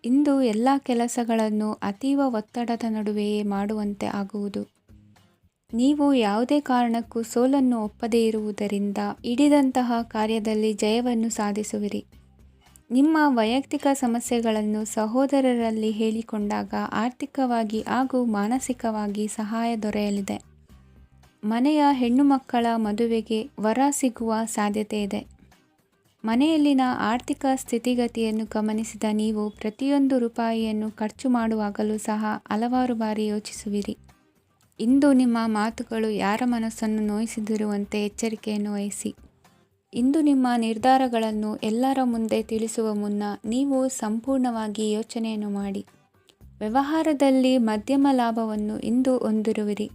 ಇಂದು ಎಲ್ಲ ಕೆಲಸಗಳನ್ನು ಅತೀವ ಒತ್ತಡದ ನಡುವೆಯೇ ಮಾಡುವಂತೆ ಆಗುವುದು. ನೀವು ಯಾವುದೇ ಕಾರಣಕ್ಕೂ ಸೋಲನ್ನು ಒಪ್ಪದೇ ಇರುವುದರಿಂದ ಹಿಡಿದಂತಹ ಕಾರ್ಯದಲ್ಲಿ ಜಯವನ್ನು ಸಾಧಿಸುವಿರಿ. ನಿಮ್ಮ ವೈಯಕ್ತಿಕ ಸಮಸ್ಯೆಗಳನ್ನು ಸಹೋದರರಲ್ಲಿ ಹೇಳಿಕೊಂಡಾಗ ಆರ್ಥಿಕವಾಗಿ ಹಾಗೂ ಮಾನಸಿಕವಾಗಿ ಸಹಾಯ ದೊರೆಯಲಿದೆ. ಮನೆಯ ಹೆಣ್ಣು ಮಕ್ಕಳ ಮದುವೆಗೆ ವರ ಸಿಗುವ ಸಾಧ್ಯತೆ ಇದೆ. ಮನೆಯಲ್ಲಿನ ಆರ್ಥಿಕ ಸ್ಥಿತಿಗತಿಯನ್ನು ಗಮನಿಸಿದ ನೀವು ಪ್ರತಿಯೊಂದು ರೂಪಾಯಿಯನ್ನು ಖರ್ಚು ಮಾಡುವಾಗಲೂ ಸಹ ಹಲವಾರು ಬಾರಿ ಯೋಚಿಸುವಿರಿ. ಇಂದು ನಿಮ್ಮ ಮಾತುಗಳು ಯಾರ ಮನಸ್ಸನ್ನು ನೋಯಿಸದಿರುವಂತೆ ಎಚ್ಚರಿಕೆಯನ್ನು ವಹಿಸಿ. ಇಂದು ನಿಮ್ಮ ನಿರ್ಧಾರಗಳನ್ನು ಎಲ್ಲರ ಮುಂದೆ ತಿಳಿಸುವ ಮುನ್ನ ನೀವು ಸಂಪೂರ್ಣವಾಗಿ ಯೋಚನೆಯನ್ನು ಮಾಡಿ. ವ್ಯವಹಾರದಲ್ಲಿ ಮಧ್ಯಮ ಲಾಭವನ್ನು ಇಂದು ಹೊಂದಿರುವಿರಿ.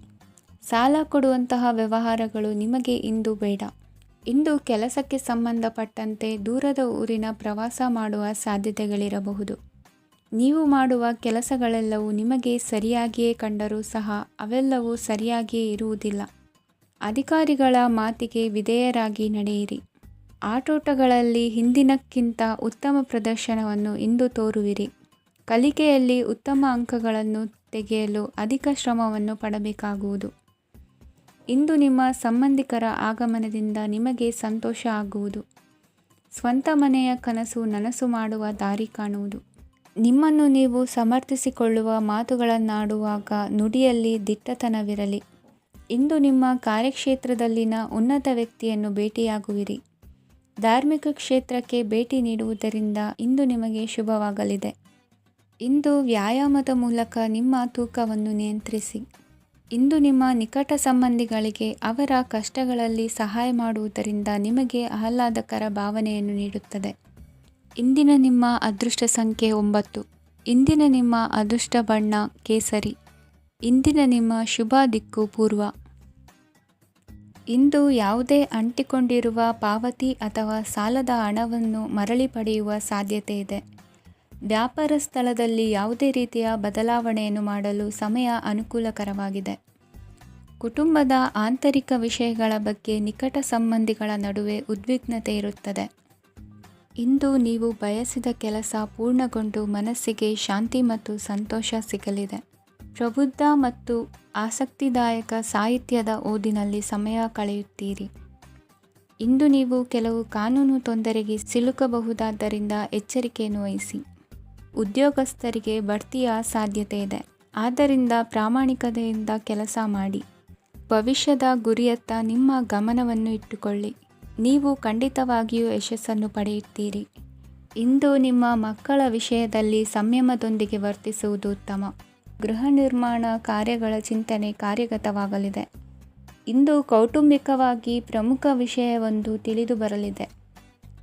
ಸಾಲ ಕೊಡುವಂತಹ ವ್ಯವಹಾರಗಳು ನಿಮಗೆ ಇಂದು ಬೇಡ. ಇಂದು ಕೆಲಸಕ್ಕೆ ಸಂಬಂಧಪಟ್ಟಂತೆ ದೂರದ ಊರಿನ ಪ್ರವಾಸ ಮಾಡುವ ಸಾಧ್ಯತೆಗಳಿರಬಹುದು. ನೀವು ಮಾಡುವ ಕೆಲಸಗಳೆಲ್ಲವೂ ನಿಮಗೆ ಸರಿಯಾಗಿಯೇ ಕಂಡರೂ ಸಹ ಅವೆಲ್ಲವೂ ಸರಿಯಾಗಿಯೇ ಇರುವುದಿಲ್ಲ. ಅಧಿಕಾರಿಗಳ ಮಾತಿಗೆ ವಿಧೇಯರಾಗಿ ನಡೆಯಿರಿ. ಆಟೋಟಗಳಲ್ಲಿ ಹಿಂದಿನಕ್ಕಿಂತ ಉತ್ತಮ ಪ್ರದರ್ಶನವನ್ನು ಇಂದು ತೋರುವಿರಿ. ಕಲಿಕೆಯಲ್ಲಿ ಉತ್ತಮ ಅಂಕಗಳನ್ನು ತೆಗೆಯಲು ಅಧಿಕ ಶ್ರಮವನ್ನು ಪಡಬೇಕಾಗುವುದು. ಇಂದು ನಿಮ್ಮ ಸಂಬಂಧಿಕರ ಆಗಮನದಿಂದ ನಿಮಗೆ ಸಂತೋಷ ಆಗುವುದು. ಸ್ವಂತ ಮನೆಯ ಕನಸು ನನಸು ಮಾಡುವ ದಾರಿ ಕಾಣುವುದು. ನಿಮ್ಮನ್ನು ನೀವು ಸಮರ್ಥಿಸಿಕೊಳ್ಳುವ ಮಾತುಗಳನ್ನಾಡುವಾಗ ನುಡಿಯಲ್ಲಿ ದಿಟ್ಟತನವಿರಲಿ. ಇಂದು ನಿಮ್ಮ ಕಾರ್ಯಕ್ಷೇತ್ರದಲ್ಲಿನ ಉನ್ನತ ವ್ಯಕ್ತಿಯನ್ನು ಭೇಟಿಯಾಗುವಿರಿ. ಧಾರ್ಮಿಕ ಕ್ಷೇತ್ರಕ್ಕೆ ಭೇಟಿ ನೀಡುವುದರಿಂದ ಇಂದು ನಿಮಗೆ ಶುಭವಾಗಲಿದೆ. ಇಂದು ವ್ಯಾಯಾಮದ ಮೂಲಕ ನಿಮ್ಮ ತೂಕವನ್ನು ನಿಯಂತ್ರಿಸಿ. ಇಂದು ನಿಮ್ಮ ನಿಕಟ ಸಂಬಂಧಿಗಳಿಗೆ ಅವರ ಕಷ್ಟಗಳಲ್ಲಿ ಸಹಾಯ ಮಾಡುವುದರಿಂದ ನಿಮಗೆ ಆಹ್ಲಾದಕರ ಭಾವನೆಯನ್ನು ನೀಡುತ್ತದೆ. ಇಂದಿನ ನಿಮ್ಮ ಅದೃಷ್ಟ ಸಂಖ್ಯೆ 9. ಇಂದಿನ ನಿಮ್ಮ ಅದೃಷ್ಟ ಬಣ್ಣ ಕೇಸರಿ. ಇಂದಿನ ನಿಮ್ಮ ಶುಭ ದಿಕ್ಕು ಪೂರ್ವ. ಇಂದು ಯಾವುದೇ ಅಂಟಿಕೊಂಡಿರುವ ಪಾವತಿ ಅಥವಾ ಸಾಲದ ಹಣವನ್ನು ಮರಳಿ ಪಡೆಯುವ ಸಾಧ್ಯತೆ ಇದೆ. ವ್ಯಾಪಾರ ಸ್ಥಳದಲ್ಲಿ ಯಾವುದೇ ರೀತಿಯ ಬದಲಾವಣೆಯನ್ನು ಮಾಡಲು ಸಮಯ ಅನುಕೂಲಕರವಾಗಿದೆ. ಕುಟುಂಬದ ಆಂತರಿಕ ವಿಷಯಗಳ ಬಗ್ಗೆ ನಿಕಟ ಸಂಬಂಧಿಗಳ ನಡುವೆ ಉದ್ವಿಗ್ನತೆ ಇರುತ್ತದೆ. ಇಂದು ನೀವು ಬಯಸಿದ ಕೆಲಸ ಪೂರ್ಣಗೊಂಡು ಮನಸ್ಸಿಗೆ ಶಾಂತಿ ಮತ್ತು ಸಂತೋಷ ಸಿಗಲಿದೆ. ಪ್ರಬುದ್ಧ ಮತ್ತು ಆಸಕ್ತಿದಾಯಕ ಸಾಹಿತ್ಯದ ಓದಿನಲ್ಲಿ ಸಮಯ ಕಳೆಯುತ್ತೀರಿ. ಇಂದು ನೀವು ಕೆಲವು ಕಾನೂನು ತೊಂದರೆಗೆ ಸಿಲುಕಬಹುದಾದ್ದರಿಂದ ಎಚ್ಚರಿಕೆಯನ್ನು ವಹಿಸಿ. ಉದ್ಯೋಗಸ್ಥರಿಗೆ ಬಡ್ತಿಯ ಸಾಧ್ಯತೆ ಇದೆ. ಆದ್ದರಿಂದ ಪ್ರಾಮಾಣಿಕತೆಯಿಂದ ಕೆಲಸ ಮಾಡಿ. ಭವಿಷ್ಯದ ಗುರಿಯತ್ತ ನಿಮ್ಮ ಗಮನವನ್ನು ಇಟ್ಟುಕೊಳ್ಳಿ. ನೀವು ಖಂಡಿತವಾಗಿಯೂ ಯಶಸ್ಸನ್ನು ಪಡೆಯುತ್ತೀರಿ. ಇಂದು ನಿಮ್ಮ ಮಕ್ಕಳ ವಿಷಯದಲ್ಲಿ ಸಂಯಮದೊಂದಿಗೆ ವರ್ತಿಸುವುದು ಉತ್ತಮ. ಗೃಹ ನಿರ್ಮಾಣ ಕಾರ್ಯಗಳ ಚಿಂತನೆ ಕಾರ್ಯಗತವಾಗಲಿದೆ. ಇಂದು ಕೌಟುಂಬಿಕವಾಗಿ ಪ್ರಮುಖ ವಿಷಯವೊಂದು ತಿಳಿದು ಬರಲಿದೆ.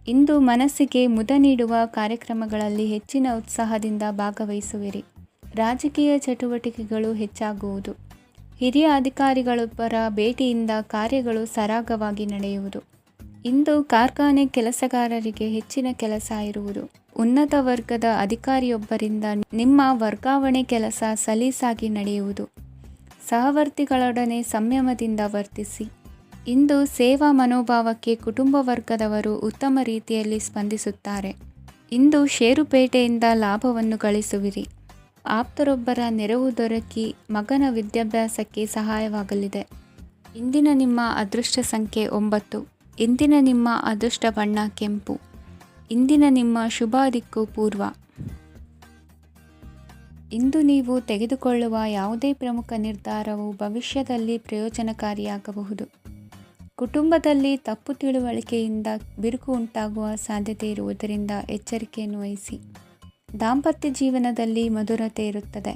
ಇಂದು ಮನಸ್ಸಿಗೆ ಮುದ ನೀಡುವ ಕಾರ್ಯಕ್ರಮಗಳಲ್ಲಿ ಹೆಚ್ಚಿನ ಉತ್ಸಾಹದಿಂದ ಭಾಗವಹಿಸುವಿರಿ. ರಾಜಕೀಯ ಚಟುವಟಿಕೆಗಳು ಹೆಚ್ಚಾಗುವುದು. ಹಿರಿಯ ಅಧಿಕಾರಿಗಳೊಬ್ಬರ ಭೇಟಿಯಿಂದ ಕಾರ್ಯಗಳು ಸರಾಗವಾಗಿ ನಡೆಯುವುದು. ಇಂದು ಕಾರ್ಖಾನೆ ಕೆಲಸಗಾರರಿಗೆ ಹೆಚ್ಚಿನ ಕೆಲಸ ಇರುವುದು. ಉನ್ನತ ವರ್ಗದ ಅಧಿಕಾರಿಯೊಬ್ಬರಿಂದ ನಿಮ್ಮ ವರ್ಗಾವಣೆ ಕೆಲಸ ಸಲೀಸಾಗಿ ನಡೆಯುವುದು. ಸಹವರ್ತಿಗಳೊಡನೆ ಸಂಯಮದಿಂದ ವರ್ತಿಸಿ. ಇಂದು ಸೇವಾ ಮನೋಭಾವಕ್ಕೆ ಕುಟುಂಬ ವರ್ಗದವರು ಉತ್ತಮ ರೀತಿಯಲ್ಲಿ ಸ್ಪಂದಿಸುತ್ತಾರೆ. ಇಂದು ಷೇರುಪೇಟೆಯಿಂದ ಲಾಭವನ್ನು ಗಳಿಸುವಿರಿ. ಆಪ್ತರೊಬ್ಬರ ನೆರವು ದೊರಕಿ ಮಗನ ವಿದ್ಯಾಭ್ಯಾಸಕ್ಕೆ ಸಹಾಯವಾಗಲಿದೆ. ಇಂದಿನ ನಿಮ್ಮ ಅದೃಷ್ಟ ಸಂಖ್ಯೆ 9. ಇಂದಿನ ನಿಮ್ಮ ಅದೃಷ್ಟ ಬಣ್ಣ ಕೆಂಪು. ಇಂದಿನ ನಿಮ್ಮ ಶುಭ ದಿಕ್ಕು ಪೂರ್ವ. ಇಂದು ನೀವು ತೆಗೆದುಕೊಳ್ಳುವ ಯಾವುದೇ ಪ್ರಮುಖ ನಿರ್ಧಾರವು ಭವಿಷ್ಯದಲ್ಲಿ ಪ್ರಯೋಜನಕಾರಿಯಾಗಬಹುದು. ಕುಟುಂಬದಲ್ಲಿ ತಪ್ಪು ತಿಳುವಳಿಕೆಯಿಂದ ಬಿರುಕು ಉಂಟಾಗುವ ಸಾಧ್ಯತೆ ಇರುವುದರಿಂದ ಎಚ್ಚರಿಕೆಯನ್ನು ವಹಿಸಿ. ದಾಂಪತ್ಯ ಜೀವನದಲ್ಲಿ ಮಧುರತೆ ಇರುತ್ತದೆ.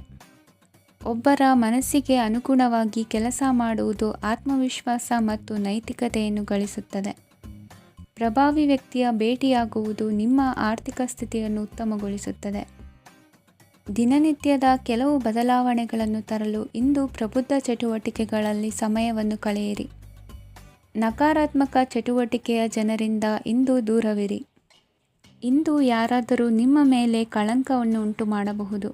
ಒಬ್ಬರ ಮನಸ್ಸಿಗೆ ಅನುಗುಣವಾಗಿ ಕೆಲಸ ಮಾಡುವುದು ಆತ್ಮವಿಶ್ವಾಸ ಮತ್ತು ನೈತಿಕತೆಯನ್ನು ಗಳಿಸುತ್ತದೆ. ಪ್ರಭಾವಿ ವ್ಯಕ್ತಿಯ ಭೇಟಿಯಾಗುವುದು ನಿಮ್ಮ ಆರ್ಥಿಕ ಸ್ಥಿತಿಯನ್ನು ಉತ್ತಮಗೊಳಿಸುತ್ತದೆ. ದಿನನಿತ್ಯದ ಕೆಲವು ಬದಲಾವಣೆಗಳನ್ನು ತರಲು ಇಂದು ಪ್ರಬುದ್ಧ ಚಟುವಟಿಕೆಗಳಲ್ಲಿ ಸಮಯವನ್ನು ಕಳೆಯಿರಿ. ನಕಾರಾತ್ಮಕ ಚಟುವಟಿಕೆಯ ಜನರಿಂದ ಇಂದು ದೂರವಿರಿ. ಇಂದು ಯಾರಾದರೂ ನಿಮ್ಮ ಮೇಲೆ ಕಳಂಕವನ್ನು ಉಂಟು ಮಾಡಬಹುದು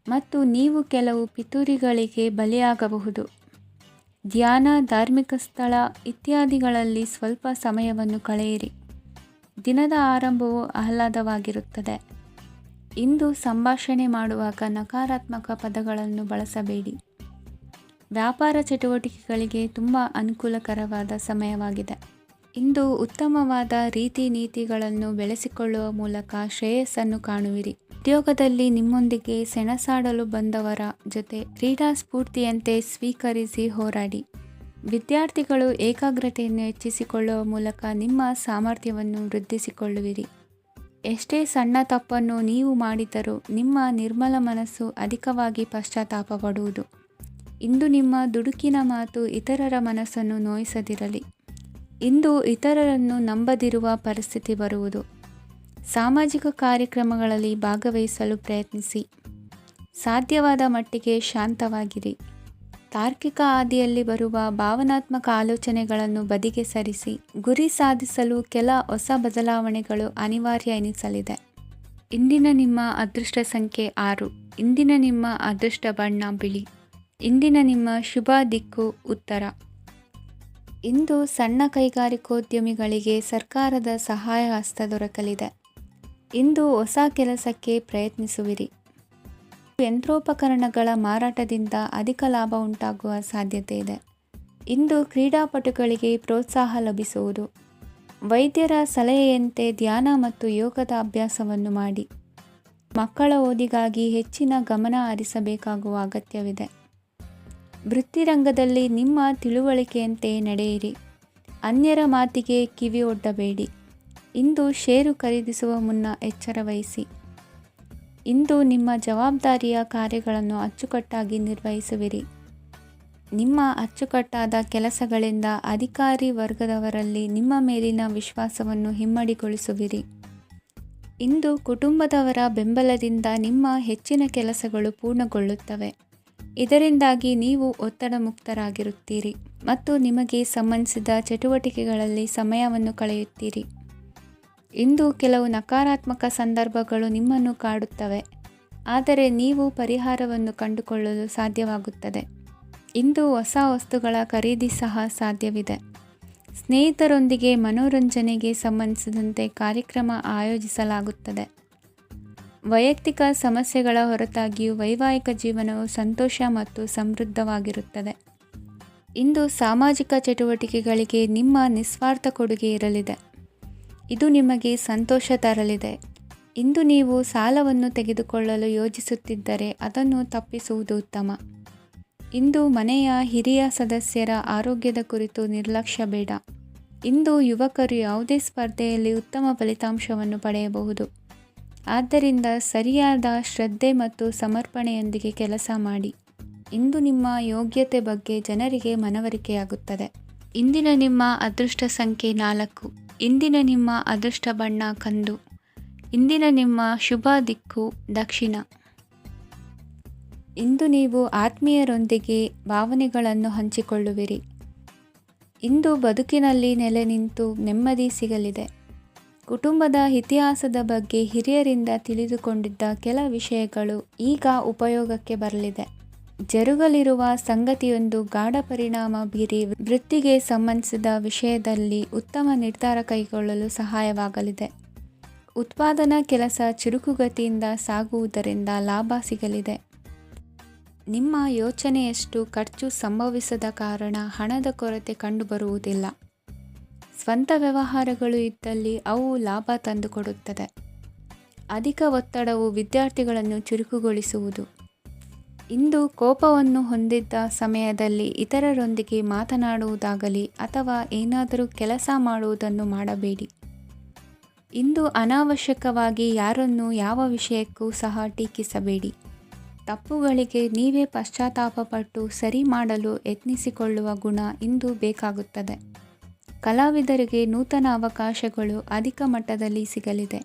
ಮತ್ತು ನೀವು ಕೆಲವು ಪಿತೂರಿಗಳಿಗೆ ಬಲಿಯಾಗಬಹುದು. ಧ್ಯಾನ, ಧಾರ್ಮಿಕ ಸ್ಥಳ ಇತ್ಯಾದಿಗಳಲ್ಲಿ ಸ್ವಲ್ಪ ಸಮಯವನ್ನು ಕಳೆಯಿರಿ. ದಿನದ ಆರಂಭವು ಆಹ್ಲಾದವಾಗಿರುತ್ತದೆ. ಇಂದು ಸಂಭಾಷಣೆ ಮಾಡುವಾಗ ನಕಾರಾತ್ಮಕ ಪದಗಳನ್ನು ಬಳಸಬೇಡಿ. ವ್ಯಾಪಾರ ಚಟುವಟಿಕೆಗಳಿಗೆ ತುಂಬ ಅನುಕೂಲಕರವಾದ ಸಮಯವಾಗಿದೆ. ಇಂದು ಉತ್ತಮವಾದ ರೀತಿ ನೀತಿಗಳನ್ನು ಬೆಳೆಸಿಕೊಳ್ಳುವ ಮೂಲಕ ಶ್ರೇಯಸ್ಸನ್ನು ಕಾಣುವಿರಿ. ಉದ್ಯೋಗದಲ್ಲಿ ನಿಮ್ಮೊಂದಿಗೆ ಸೆಣಸಾಡಲು ಬಂದವರ ಜೊತೆ ಕ್ರೀಡಾ ಸ್ಫೂರ್ತಿಯಂತೆ ಸ್ವೀಕರಿಸಿ ಹೋರಾಡಿ. ವಿದ್ಯಾರ್ಥಿಗಳು ಏಕಾಗ್ರತೆಯನ್ನು ಹೆಚ್ಚಿಸಿಕೊಳ್ಳುವ ಮೂಲಕ ನಿಮ್ಮ ಸಾಮರ್ಥ್ಯವನ್ನು ವೃದ್ಧಿಸಿಕೊಳ್ಳುವಿರಿ. ಎಷ್ಟೇ ಸಣ್ಣ ತಪ್ಪನ್ನು ನೀವು ಮಾಡಿದರೂ ನಿಮ್ಮ ನಿರ್ಮಲ ಮನಸ್ಸು ಅಧಿಕವಾಗಿ ಪಶ್ಚಾತ್ತಾಪ ಪಡುವುದು. ಇಂದು ನಿಮ್ಮ ದುಡುಕಿನ ಮಾತು ಇತರರ ಮನಸ್ಸನ್ನು ನೋಯಿಸದಿರಲಿ. ಇಂದು ಇತರರನ್ನು ನಂಬದಿರುವ ಪರಿಸ್ಥಿತಿ ಬರುವುದು. ಸಾಮಾಜಿಕ ಕಾರ್ಯಕ್ರಮಗಳಲ್ಲಿ ಭಾಗವಹಿಸಲು ಪ್ರಯತ್ನಿಸಿ. ಸಾಧ್ಯವಾದ ಮಟ್ಟಿಗೆ ಶಾಂತವಾಗಿರಿ. ತಾರ್ಕಿಕ ಹಾದಿಯಲ್ಲಿ ಬರುವ ಭಾವನಾತ್ಮಕ ಆಲೋಚನೆಗಳನ್ನು ಬದಿಗೆ ಸರಿಸಿ. ಗುರಿ ಸಾಧಿಸಲು ಕೆಲ ಹೊಸ ಬದಲಾವಣೆಗಳು ಅನಿವಾರ್ಯ ಎನಿಸಲಿದೆ. ಇಂದಿನ ನಿಮ್ಮ ಅದೃಷ್ಟ ಸಂಖ್ಯೆ 6. ಇಂದಿನ ನಿಮ್ಮ ಅದೃಷ್ಟ ಬಣ್ಣ ಬಿಳಿ. ಇಂದಿನ ನಿಮ್ಮ ಶುಭ ದಿಕ್ಕು ಉತ್ತರ. ಇಂದು ಸಣ್ಣ ಕೈಗಾರಿಕೋದ್ಯಮಿಗಳಿಗೆ ಸರ್ಕಾರದ ಸಹಾಯ ಹಸ್ತ ದೊರಕಲಿದೆ. ಇಂದು ಹೊಸ ಕೆಲಸಕ್ಕೆ ಪ್ರಯತ್ನಿಸುವಿರಿ. ಯಂತ್ರೋಪಕರಣಗಳ ಮಾರಾಟದಿಂದ ಅಧಿಕ ಲಾಭ ಉಂಟಾಗುವ ಸಾಧ್ಯತೆ ಇದೆ. ಇಂದು ಕ್ರೀಡಾಪಟುಗಳಿಗೆ ಪ್ರೋತ್ಸಾಹ ಲಭಿಸುವುದು. ವೈದ್ಯರ ಸಲಹೆಯಂತೆ ಧ್ಯಾನ ಮತ್ತು ಯೋಗದ ಅಭ್ಯಾಸವನ್ನು ಮಾಡಿ. ಮಕ್ಕಳ ಓದಿಗಾಗಿ ಹೆಚ್ಚಿನ ಗಮನ ಹರಿಸಬೇಕಾಗುವ ಅಗತ್ಯವಿದೆ. ವೃತ್ತಿರಂಗದಲ್ಲಿ ನಿಮ್ಮ ತಿಳುವಳಿಕೆಯಂತೆ ನಡೆಯಿರಿ. ಅನ್ಯರ ಮಾತಿಗೆ ಕಿವಿ ಒಡ್ಡಬೇಡಿ. ಇಂದು ಷೇರು ಖರೀದಿಸುವ ಮುನ್ನ ಎಚ್ಚರ ವಹಿಸಿ. ಇಂದು ನಿಮ್ಮ ಜವಾಬ್ದಾರಿಯ ಕಾರ್ಯಗಳನ್ನು ಅಚ್ಚುಕಟ್ಟಾಗಿ ನಿರ್ವಹಿಸುವಿರಿ. ನಿಮ್ಮ ಅಚ್ಚುಕಟ್ಟಾದ ಕೆಲಸಗಳಿಂದ ಅಧಿಕಾರಿ ವರ್ಗದವರಲ್ಲಿ ನಿಮ್ಮ ಮೇಲಿನ ವಿಶ್ವಾಸವನ್ನು ಇಮ್ಮಡಿಗೊಳಿಸುವಿರಿ. ಇಂದು ಕುಟುಂಬದವರ ಬೆಂಬಲದಿಂದ ನಿಮ್ಮ ಹೆಚ್ಚಿನ ಕೆಲಸಗಳು ಪೂರ್ಣಗೊಳ್ಳುತ್ತವೆ. ಇದರಿಂದಾಗಿ ನೀವು ಒತ್ತಡ ಮುಕ್ತರಾಗಿರುತ್ತೀರಿ ಮತ್ತು ನಿಮಗೆ ಸಂಬಂಧಿಸಿದ ಚಟುವಟಿಕೆಗಳಲ್ಲಿ ಸಮಯವನ್ನು ಕಳೆಯುತ್ತೀರಿ. ಇಂದು ಕೆಲವು ನಕಾರಾತ್ಮಕ ಸಂದರ್ಭಗಳು ನಿಮ್ಮನ್ನು ಕಾಡುತ್ತವೆ, ಆದರೆ ನೀವು ಪರಿಹಾರವನ್ನು ಕಂಡುಕೊಳ್ಳಲು ಸಾಧ್ಯವಾಗುತ್ತದೆ. ಇಂದು ಹೊಸ ವಸ್ತುಗಳ ಖರೀದಿ ಸಹ ಸಾಧ್ಯವಿದೆ. ಸ್ನೇಹಿತರೊಂದಿಗೆ ಮನೋರಂಜನೆಗೆ ಸಂಬಂಧಿಸಿದಂತೆ ಕಾರ್ಯಕ್ರಮ ಆಯೋಜಿಸಲಾಗುತ್ತದೆ. ವೈಯಕ್ತಿಕ ಸಮಸ್ಯೆಗಳ ಹೊರತಾಗಿಯೂ ವೈವಾಹಿಕ ಜೀವನವು ಸಂತೋಷ ಮತ್ತು ಸಮೃದ್ಧವಾಗಿರುತ್ತದೆ. ಇಂದು ಸಾಮಾಜಿಕ ಚಟುವಟಿಕೆಗಳಿಗೆ ನಿಮ್ಮ ನಿಸ್ವಾರ್ಥ ಕೊಡುಗೆ ಇರಲಿದೆ. ಇದು ನಿಮಗೆ ಸಂತೋಷ ತರಲಿದೆ. ಇಂದು ನೀವು ಸಾಲವನ್ನು ತೆಗೆದುಕೊಳ್ಳಲು ಯೋಜಿಸುತ್ತಿದ್ದರೆ ಅದನ್ನು ತಪ್ಪಿಸುವುದು ಉತ್ತಮ. ಇಂದು ಮನೆಯ ಹಿರಿಯ ಸದಸ್ಯರ ಆರೋಗ್ಯದ ಕುರಿತು ನಿರ್ಲಕ್ಷ್ಯ ಬೇಡ. ಇಂದು ಯುವಕರು ಯಾವುದೇ ಸ್ಪರ್ಧೆಯಲ್ಲಿ ಉತ್ತಮ ಫಲಿತಾಂಶವನ್ನು ಪಡೆಯಬಹುದು. ಆದ್ದರಿಂದ ಸರಿಯಾದ ಶ್ರದ್ಧೆ ಮತ್ತು ಸಮರ್ಪಣೆಯೊಂದಿಗೆ ಕೆಲಸ ಮಾಡಿ. ಇಂದು ನಿಮ್ಮ ಯೋಗ್ಯತೆ ಬಗ್ಗೆ ಜನರಿಗೆ ಮನವರಿಕೆಯಾಗುತ್ತದೆ. ಇಂದಿನ ನಿಮ್ಮ ಅದೃಷ್ಟ ಸಂಖ್ಯೆ 4. ಇಂದಿನ ನಿಮ್ಮ ಅದೃಷ್ಟ ಬಣ್ಣ ಕಂದು. ಇಂದಿನ ನಿಮ್ಮ ಶುಭ ದಿಕ್ಕು ದಕ್ಷಿಣ. ಇಂದು ನೀವು ಆತ್ಮೀಯರೊಂದಿಗೆ ಭಾವನೆಗಳನ್ನು ಹಂಚಿಕೊಳ್ಳುವಿರಿ. ಇಂದು ಬದುಕಿನಲ್ಲಿ ನೆಲೆ ನಿಂತು ನೆಮ್ಮದಿ ಸಿಗಲಿದೆ. ಕುಟುಂಬದ ಇತಿಹಾಸದ ಬಗ್ಗೆ ಹಿರಿಯರಿಂದ ತಿಳಿದುಕೊಂಡಿದ್ದ ಕೆಲ ವಿಷಯಗಳು ಈಗ ಉಪಯೋಗಕ್ಕೆ ಬರಲಿದೆ. ಜರುಗಲಿರುವ ಸಂಗತಿಯೊಂದು ಗಾಢ ಪರಿಣಾಮ ಬೀರಿ ವೃತ್ತಿಗೆ ಸಂಬಂಧಿಸಿದ ವಿಷಯದಲ್ಲಿ ಉತ್ತಮ ನಿರ್ಧಾರ ಕೈಗೊಳ್ಳಲು ಸಹಾಯವಾಗಲಿದೆ. ಉತ್ಪಾದನಾ ಕೆಲಸ ಚುರುಕುಗತಿಯಿಂದ ಸಾಗುವುದರಿಂದ ಲಾಭ ಸಿಗಲಿದೆ. ನಿಮ್ಮ ಯೋಚನೆಯಷ್ಟು ಖರ್ಚು ಸಂಭವಿಸದ ಕಾರಣ ಹಣದ ಕೊರತೆ ಕಂಡುಬರುವುದಿಲ್ಲ. ಸ್ವಂತ ವ್ಯವಹಾರಗಳು ಇದ್ದಲ್ಲಿ ಅವು ಲಾಭ ತಂದುಕೊಡುತ್ತದೆ. ಅಧಿಕ ಒತ್ತಡವು ವಿದ್ಯಾರ್ಥಿಗಳನ್ನು ಚುರುಕುಗೊಳಿಸುವುದು. ಇಂದು ಕೋಪವನ್ನು ಹೊಂದಿದ್ದ ಸಮಯದಲ್ಲಿ ಇತರರೊಂದಿಗೆ ಮಾತನಾಡುವುದಾಗಲಿ ಅಥವಾ ಏನಾದರೂ ಕೆಲಸ ಮಾಡುವುದನ್ನು ಮಾಡಬೇಡಿ. ಇಂದು ಅನಾವಶ್ಯಕವಾಗಿ ಯಾರನ್ನು ಯಾವ ವಿಷಯಕ್ಕೂ ಸಹ ಟೀಕಿಸಬೇಡಿ. ತಪ್ಪುಗಳಿಗೆ ನೀವೇ ಪಶ್ಚಾತ್ತಾಪಪಟ್ಟು ಸರಿ ಮಾಡಲು ಯತ್ನಿಸಿಕೊಳ್ಳುವ ಗುಣ ಇಂದು ಬೇಕಾಗುತ್ತದೆ. ಕಲಾವಿದರಿಗೆ ನೂತನ ಅವಕಾಶಗಳು ಅಧಿಕ ಮಟ್ಟದಲ್ಲಿ ಸಿಗಲಿದೆ.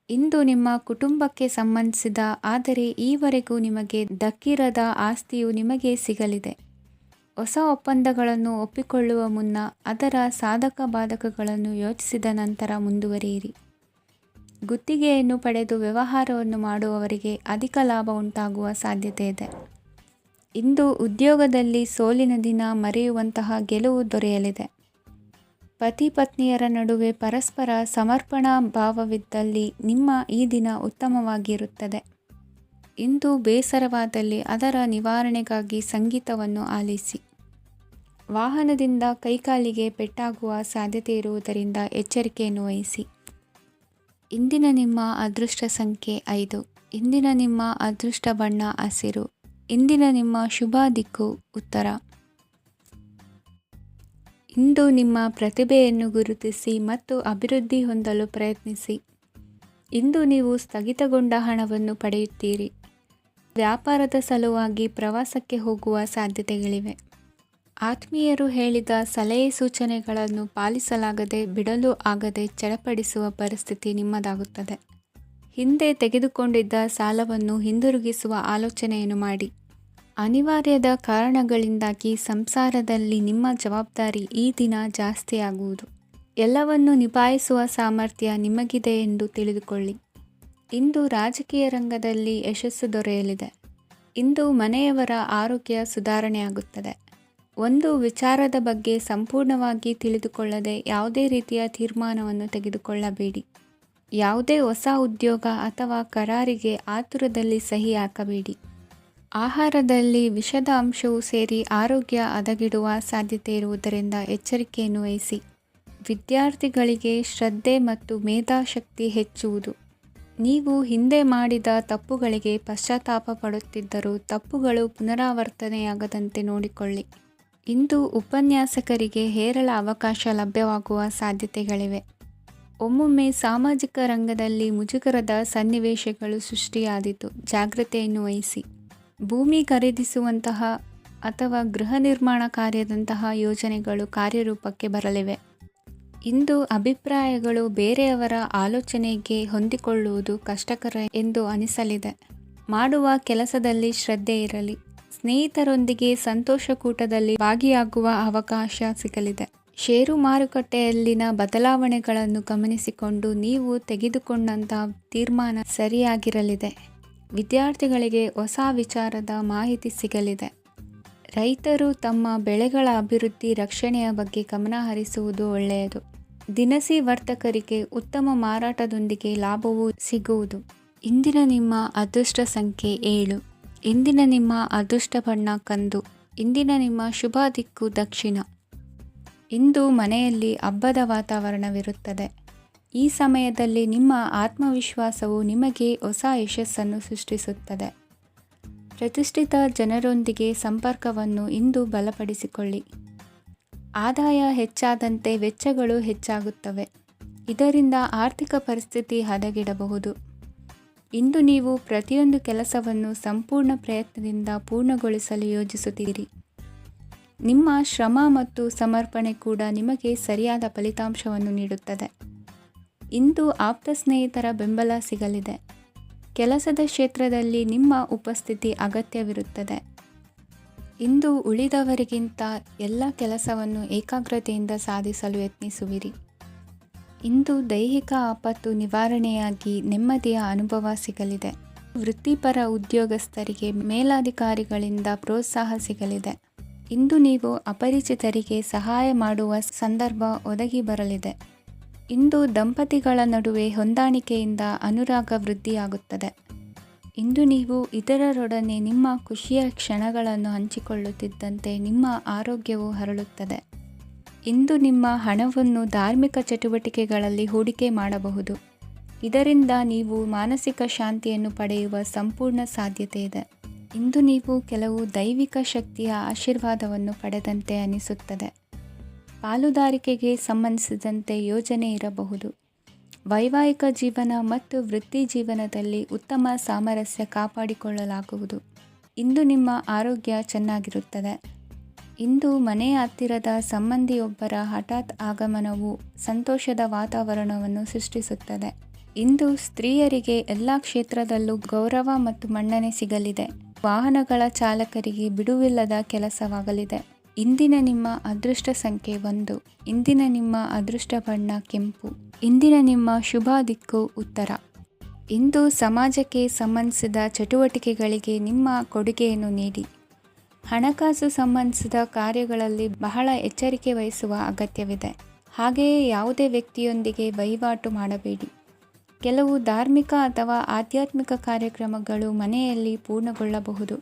ಇಂದು ನಿಮ್ಮ ಕುಟುಂಬಕ್ಕೆ ಸಂಬಂಧಿಸಿದ ಆದರೆ ಈವರೆಗೂ ನಿಮಗೆ ದಕ್ಕಿರದ ಆಸ್ತಿಯು ನಿಮಗೆ ಸಿಗಲಿದೆ. ಹೊಸ ಒಪ್ಪಂದಗಳನ್ನು ಒಪ್ಪಿಕೊಳ್ಳುವ ಮುನ್ನ ಅದರ ಸಾಧಕ ಬಾಧಕಗಳನ್ನು ಯೋಚಿಸಿದ ನಂತರ ಮುಂದುವರಿಯಿರಿ. ಗುತ್ತಿಗೆಯನ್ನು ಪಡೆದು ವ್ಯವಹಾರವನ್ನು ಮಾಡುವವರಿಗೆ ಅಧಿಕ ಲಾಭ ಉಂಟಾಗುವ ಸಾಧ್ಯತೆ ಇದೆ. ಇಂದು ಉದ್ಯೋಗದಲ್ಲಿ ಸೋಲಿನ ದಿನ ಮರೆಯುವಂತಹ ಗೆಲುವು ದೊರೆಯಲಿದೆ. ಪತಿ ಪತ್ನಿಯರ ನಡುವೆ ಪರಸ್ಪರ ಸಮರ್ಪಣಾ ಭಾವವಿದ್ದಲ್ಲಿ ನಿಮ್ಮ ಈ ದಿನ ಉತ್ತಮವಾಗಿರುತ್ತದೆ. ಇಂದು ಬೇಸರವಾದಲ್ಲಿ ಅದರ ನಿವಾರಣೆಗಾಗಿ ಸಂಗೀತವನ್ನು ಆಲಿಸಿ. ವಾಹನದಿಂದ ಕೈಕಾಲಿಗೆ ಪೆಟ್ಟಾಗುವ ಸಾಧ್ಯತೆ ಇರುವುದರಿಂದ ಎಚ್ಚರಿಕೆಯನ್ನು ವಹಿಸಿ. ಇಂದಿನ ನಿಮ್ಮ ಅದೃಷ್ಟ ಸಂಖ್ಯೆ 5. ಇಂದಿನ ನಿಮ್ಮ ಅದೃಷ್ಟ ಬಣ್ಣ ಹಸಿರು. ಇಂದಿನ ನಿಮ್ಮ ಶುಭ ದಿಕ್ಕು ಉತ್ತರ. ಇಂದು ನಿಮ್ಮ ಪ್ರತಿಭೆಯನ್ನು ಗುರುತಿಸಿ ಮತ್ತು ಅಭಿವೃದ್ಧಿ ಹೊಂದಲು ಪ್ರಯತ್ನಿಸಿ. ಇಂದು ನೀವು ಸ್ಥಗಿತಗೊಂಡ ಹಣವನ್ನು ಪಡೆಯುತ್ತೀರಿ. ವ್ಯಾಪಾರದ ಸಲುವಾಗಿ ಪ್ರವಾಸಕ್ಕೆ ಹೋಗುವ ಸಾಧ್ಯತೆಗಳಿವೆ. ಆತ್ಮೀಯರು ಹೇಳಿದ ಸಲಹೆ ಸೂಚನೆಗಳನ್ನು ಪಾಲಿಸಲಾಗದೆ ಬಿಡಲು ಆಗದೆ ಚಡಪಡಿಸುವ ಪರಿಸ್ಥಿತಿ ನಿಮ್ಮದಾಗುತ್ತದೆ. ಹಿಂದೆ ತೆಗೆದುಕೊಂಡಿದ್ದ ಸಾಲವನ್ನು ಹಿಂದಿರುಗಿಸುವ ಆಲೋಚನೆಯನ್ನು ಮಾಡಿ. ಅನಿವಾರ್ಯದ ಕಾರಣಗಳಿಂದಾಗಿ ಸಂಸಾರದಲ್ಲಿ ನಿಮ್ಮ ಜವಾಬ್ದಾರಿ ಈ ದಿನ ಜಾಸ್ತಿಯಾಗುವುದು. ಎಲ್ಲವನ್ನು ನಿಭಾಯಿಸುವ ಸಾಮರ್ಥ್ಯ ನಿಮಗಿದೆ ಎಂದು ತಿಳಿದುಕೊಳ್ಳಿ. ಇಂದು ರಾಜಕೀಯ ರಂಗದಲ್ಲಿ ಯಶಸ್ಸು ದೊರೆಯಲಿದೆ. ಇಂದು ಮನೆಯವರ ಆರೋಗ್ಯ ಸುಧಾರಣೆಯಾಗುತ್ತದೆ. ಒಂದು ವಿಚಾರದ ಬಗ್ಗೆ ಸಂಪೂರ್ಣವಾಗಿ ತಿಳಿದುಕೊಳ್ಳದೆ ಯಾವುದೇ ರೀತಿಯ ತೀರ್ಮಾನವನ್ನು ತೆಗೆದುಕೊಳ್ಳಬೇಡಿ. ಯಾವುದೇ ಹೊಸ ಉದ್ಯೋಗ ಅಥವಾ ಕರಾರಿಗೆ ಆತುರದಲ್ಲಿ ಸಹಿ ಹಾಕಬೇಡಿ. ಆಹಾರದಲ್ಲಿ ವಿಷದ ಅಂಶವು ಸೇರಿ ಆರೋಗ್ಯ ಹದಗೆಡುವ ಸಾಧ್ಯತೆ ಇರುವುದರಿಂದ ಎಚ್ಚರಿಕೆಯನ್ನು ವಹಿಸಿ. ವಿದ್ಯಾರ್ಥಿಗಳಿಗೆ ಶ್ರದ್ಧೆ ಮತ್ತು ಮೇಧಾಶಕ್ತಿ ಹೆಚ್ಚುವುದು. ನೀವು ಹಿಂದೆ ಮಾಡಿದ ತಪ್ಪುಗಳಿಗೆ ಪಶ್ಚಾತ್ತಾಪ ಪಡುತ್ತಿದ್ದರೂ ತಪ್ಪುಗಳು ಪುನರಾವರ್ತನೆಯಾಗದಂತೆ ನೋಡಿಕೊಳ್ಳಿ. ಇಂದು ಉಪನ್ಯಾಸಕರಿಗೆ ಹೇರಳ ಅವಕಾಶ ಲಭ್ಯವಾಗುವ ಸಾಧ್ಯತೆಗಳಿವೆ. ಒಮ್ಮೊಮ್ಮೆ ಸಾಮಾಜಿಕ ರಂಗದಲ್ಲಿ ಮುಜುಗರದ ಸನ್ನಿವೇಶಗಳು ಸೃಷ್ಟಿಯಾದೀತು. ಜಾಗ್ರತೆಯನ್ನು ವಹಿಸಿ. ಭೂಮಿ ಖರೀದಿಸುವಂತಹ ಅಥವಾ ಗೃಹ ನಿರ್ಮಾಣ ಕಾರ್ಯದಂತಹ ಯೋಜನೆಗಳು ಕಾರ್ಯರೂಪಕ್ಕೆ ಬರಲಿವೆ. ಇಂದು ಅಭಿಪ್ರಾಯಗಳು ಬೇರೆಯವರ ಆಲೋಚನೆಗೆ ಹೊಂದಿಕೊಳ್ಳುವುದು ಕಷ್ಟಕರ ಎಂದು ಅನಿಸಲಿದೆ. ಮಾಡುವ ಕೆಲಸದಲ್ಲಿ ಶ್ರದ್ಧೆ ಇರಲಿ. ಸ್ನೇಹಿತರೊಂದಿಗೆ ಸಂತೋಷಕೂಟದಲ್ಲಿ ಭಾಗಿಯಾಗುವ ಅವಕಾಶ ಸಿಗಲಿದೆ. ಷೇರು ಮಾರುಕಟ್ಟೆಯಲ್ಲಿನ ಬದಲಾವಣೆಗಳನ್ನು ಗಮನಿಸಿಕೊಂಡು ನೀವು ತೆಗೆದುಕೊಂಡಂತಹ ತೀರ್ಮಾನ ಸರಿಯಾಗಿರಲಿದೆ. ವಿದ್ಯಾರ್ಥಿಗಳಿಗೆ ಹೊಸ ವಿಚಾರದ ಮಾಹಿತಿ ಸಿಗಲಿದೆ. ರೈತರು ತಮ್ಮ ಬೆಳೆಗಳ ಅಭಿವೃದ್ಧಿ ರಕ್ಷಣೆಯ ಬಗ್ಗೆ ಗಮನ ಹರಿಸುವುದು ಒಳ್ಳೆಯದು. ದಿನಸಿ ವರ್ತಕರಿಗೆ ಉತ್ತಮ ಮಾರಾಟದೊಂದಿಗೆ ಲಾಭವೂ ಸಿಗುವುದು. ಇಂದಿನ ನಿಮ್ಮ ಅದೃಷ್ಟ ಸಂಖ್ಯೆ 7. ಇಂದಿನ ನಿಮ್ಮ ಅದೃಷ್ಟ ಬಣ್ಣ ಕಂದು. ಇಂದಿನ ನಿಮ್ಮ ಶುಭ ದಿಕ್ಕು ದಕ್ಷಿಣ. ಇಂದು ಮನೆಯಲ್ಲಿ ಹಬ್ಬದ ವಾತಾವರಣವಿರುತ್ತದೆ. ಈ ಸಮಯದಲ್ಲಿ ನಿಮ್ಮ ಆತ್ಮವಿಶ್ವಾಸವು ನಿಮಗೆ ಹೊಸ ಯಶಸ್ಸನ್ನು ಸೃಷ್ಟಿಸುತ್ತದೆ. ಪ್ರತಿಷ್ಠಿತ ಜನರೊಂದಿಗೆ ಸಂಪರ್ಕವನ್ನು ಇಂದು ಬಲಪಡಿಸಿಕೊಳ್ಳಿ. ಆದಾಯ ಹೆಚ್ಚಾದಂತೆ ವೆಚ್ಚಗಳು ಹೆಚ್ಚಾಗುತ್ತವೆ. ಇದರಿಂದ ಆರ್ಥಿಕ ಪರಿಸ್ಥಿತಿ ಹದಗೆಡಬಹುದು. ಇಂದು ನೀವು ಪ್ರತಿಯೊಂದು ಕೆಲಸವನ್ನು ಸಂಪೂರ್ಣ ಪ್ರಯತ್ನದಿಂದ ಪೂರ್ಣಗೊಳಿಸಲು ಯೋಜಿಸುತ್ತೀರಿ. ನಿಮ್ಮ ಶ್ರಮ ಮತ್ತು ಸಮರ್ಪಣೆ ಕೂಡ ನಿಮಗೆ ಸರಿಯಾದ ಫಲಿತಾಂಶವನ್ನು ನೀಡುತ್ತದೆ. ಇಂದು ಆಪ್ತ ಸ್ನೇಹಿತರ ಬೆಂಬಲ ಸಿಗಲಿದೆ. ಕೆಲಸದ ಕ್ಷೇತ್ರದಲ್ಲಿ ನಿಮ್ಮ ಉಪಸ್ಥಿತಿ ಅಗತ್ಯವಿರುತ್ತದೆ. ಇಂದು ಉಳಿದವರಿಗಿಂತ ಎಲ್ಲ ಕೆಲಸವನ್ನು ಏಕಾಗ್ರತೆಯಿಂದ ಸಾಧಿಸಲು ಯತ್ನಿಸುವಿರಿ. ಇಂದು ದೈಹಿಕ ಆಪತ್ತು ನಿವಾರಣೆಯಾಗಿ ನೆಮ್ಮದಿಯ ಅನುಭವ ಸಿಗಲಿದೆ. ವೃತ್ತಿಪರ ಉದ್ಯೋಗಸ್ಥರಿಗೆ ಮೇಲಾಧಿಕಾರಿಗಳಿಂದ ಪ್ರೋತ್ಸಾಹ ಸಿಗಲಿದೆ. ಇಂದು ನೀವು ಅಪರಿಚಿತರಿಗೆ ಸಹಾಯ ಮಾಡುವ ಸಂದರ್ಭ ಒದಗಿ ಬರಲಿದೆ. ಇಂದು ದಂಪತಿಗಳ ನಡುವೆ ಹೊಂದಾಣಿಕೆಯಿಂದ ಅನುರಾಗ ವೃದ್ಧಿಯಾಗುತ್ತದೆ. ಇಂದು ನೀವು ಇತರರೊಡನೆ ನಿಮ್ಮ ಖುಷಿಯ ಕ್ಷಣಗಳನ್ನು ಹಂಚಿಕೊಳ್ಳುತ್ತಿದ್ದಂತೆ ನಿಮ್ಮ ಆರೋಗ್ಯವು ಹರಳುತ್ತದೆ. ಇಂದು ನಿಮ್ಮ ಹಣವನ್ನು ಧಾರ್ಮಿಕ ಚಟುವಟಿಕೆಗಳಲ್ಲಿ ಹೂಡಿಕೆ ಮಾಡಬಹುದು. ಇದರಿಂದ ನೀವು ಮಾನಸಿಕ ಶಾಂತಿಯನ್ನು ಪಡೆಯುವ ಸಂಪೂರ್ಣ ಸಾಧ್ಯತೆ ಇದೆ. ಇಂದು ನೀವು ಕೆಲವು ದೈವಿಕ ಶಕ್ತಿಯ ಆಶೀರ್ವಾದವನ್ನು ಪಡೆದಂತೆ ಅನಿಸುತ್ತದೆ. ಪಾಲುದಾರಿಕೆಗೆ ಸಂಬಂಧಿಸಿದಂತೆ ಯೋಜನೆ ಇರಬಹುದು. ವೈವಾಹಿಕ ಜೀವನ ಮತ್ತು ವೃತ್ತಿ ಜೀವನದಲ್ಲಿ ಉತ್ತಮ ಸಾಮರಸ್ಯ ಕಾಪಾಡಿಕೊಳ್ಳಲಾಗುವುದು. ಇಂದು ನಿಮ್ಮ ಆರೋಗ್ಯ ಚೆನ್ನಾಗಿರುತ್ತದೆ. ಇಂದು ಮನೆಯ ಹತ್ತಿರದ ಸಂಬಂಧಿಯೊಬ್ಬರ ಹಠಾತ್ ಆಗಮನವು ಸಂತೋಷದ ವಾತಾವರಣವನ್ನು ಸೃಷ್ಟಿಸುತ್ತದೆ. ಇಂದು ಸ್ತ್ರೀಯರಿಗೆ ಎಲ್ಲ ಕ್ಷೇತ್ರದಲ್ಲೂ ಗೌರವ ಮತ್ತು ಮನ್ನಣೆ ಸಿಗಲಿದೆ. ವಾಹನಗಳ ಚಾಲಕರಿಗೆ ಬಿಡುವಿಲ್ಲದ ಕೆಲಸವಾಗಲಿದೆ. ಇಂದಿನ ನಿಮ್ಮ ಅದೃಷ್ಟ ಸಂಖ್ಯೆ 1. ಇಂದಿನ ನಿಮ್ಮ ಅದೃಷ್ಟ ಬಣ್ಣ ಕೆಂಪು. ಇಂದಿನ ನಿಮ್ಮ ಶುಭ ದಿಕ್ಕು ಉತ್ತರ. ಇಂದು ಸಮಾಜಕ್ಕೆ ಸಂಬಂಧಿಸಿದ ಚಟುವಟಿಕೆಗಳಿಗೆ ನಿಮ್ಮ ಕೊಡುಗೆಯನ್ನು ನೀಡಿ. ಹಣಕಾಸು ಸಂಬಂಧಿಸಿದ ಕಾರ್ಯಗಳಲ್ಲಿ ಬಹಳ ಎಚ್ಚರಿಕೆ ವಹಿಸುವ ಅಗತ್ಯವಿದೆ. ಹಾಗೆಯೇ ಯಾವುದೇ ವ್ಯಕ್ತಿಯೊಂದಿಗೆ ವಹಿವಾಟು ಮಾಡಬೇಡಿ. ಕೆಲವು ಧಾರ್ಮಿಕ ಅಥವಾ ಆಧ್ಯಾತ್ಮಿಕ ಕಾರ್ಯಕ್ರಮಗಳು ಮನೆಯಲ್ಲಿ ಪೂರ್ಣಗೊಳ್ಳಬಹುದು.